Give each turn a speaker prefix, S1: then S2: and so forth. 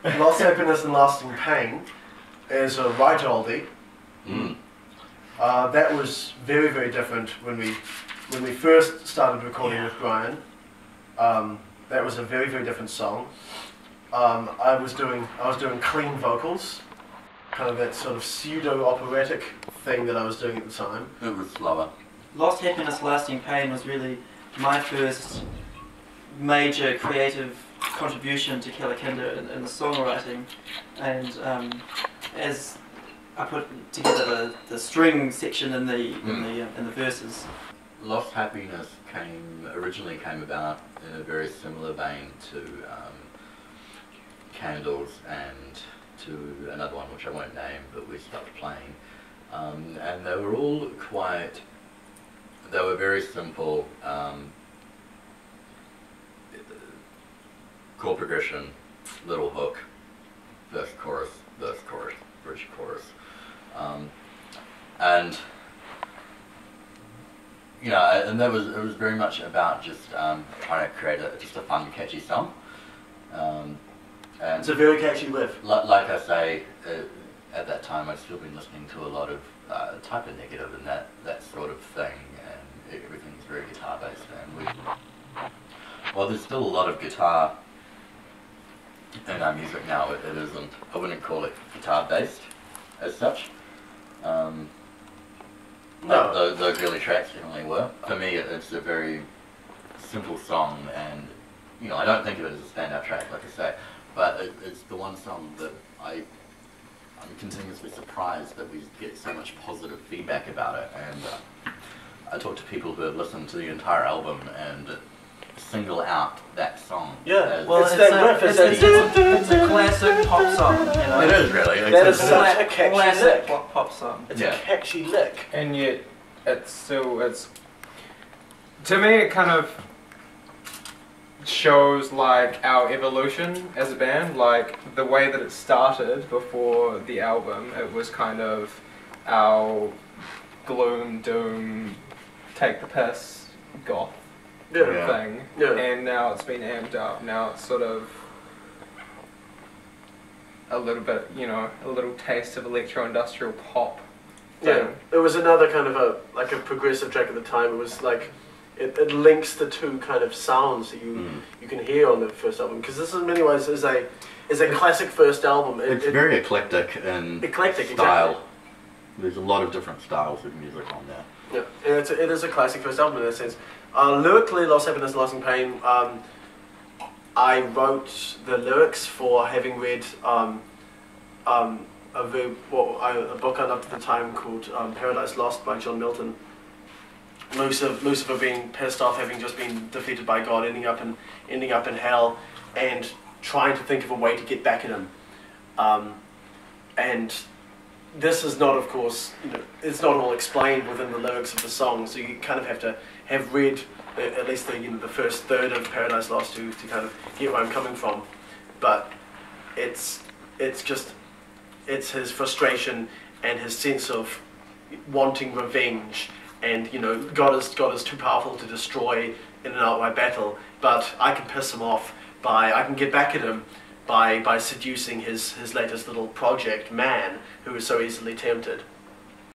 S1: Lost Happiness and Lasting Pain is a right oldie. That was very, very different when we first started recording with Brian. That was a very, very different song. I was doing clean vocals, kind of that sort of pseudo-operatic thing that I was doing at the time.
S2: It was slower.
S3: Lost Happiness, Lasting Pain was really my first major creative contribution to Keller in the songwriting, and as I put together the string section in the verses.
S2: Lost Happiness originally came about in a very similar vein to Candles and to another one which I won't name, but we stopped playing. And they were all they were very simple chord progression, little hook, verse, chorus, bridge, chorus. And you know, and it was very much about just trying to create just a fun, catchy song. And
S1: it's a very catchy riff.
S2: Like I say, at that time I'd still been listening to a lot of Type of Negative and that sort of thing, and everything's very guitar based. And while there's still a lot of guitar in our music now, it isn't. I wouldn't call it guitar based as such.
S1: No.
S2: Those early tracks definitely were. For me, it's a very simple song, and you know, I don't think of it as a standout track, like I say, but it's the one song that I'm continuously surprised that we get so much positive feedback about it. And I talk to people who have listened to the entire album and single out that song.
S1: Yeah,
S3: well, it's a classic pop song, you know.
S2: It is really.
S1: That is such a catchy
S3: classic
S1: lick.
S3: pop song.
S1: It's a catchy lick.
S4: And yet, it's to me, it kind of shows like our evolution as a band. Like the way that it started before the album, it was kind of our gloom, doom, take the piss, goth thing, and now it's been amped up. Now it's sort of a little bit, you know, a little taste of electro-industrial pop.
S1: Yeah, it was another kind of a progressive track at the time. It was like it links the two kind of sounds that you can hear on the first album, because this in many ways is a classic first album.
S2: It's very eclectic in style.
S1: Exactly.
S2: There's a lot of different styles of music on there.
S1: Yeah, and it is a classic first album in that sense. Lyrically, Lost Happiness and Lasting Pain, I wrote the lyrics for having read a book I loved at the time called Paradise Lost by John Milton. Lucifer being pissed off, having just been defeated by God, ending up in hell, and trying to think of a way to get back at him. And this is not, of course, you know, it's not all explained within the lyrics of the song, so you kind of have to have read at least the first third of Paradise Lost to kind of get where I'm coming from. But it's his frustration and his sense of wanting revenge, and you know, God is too powerful to destroy in an outright battle, but I can piss him off I can get back at him by seducing his latest little project, Man, who is so easily tempted.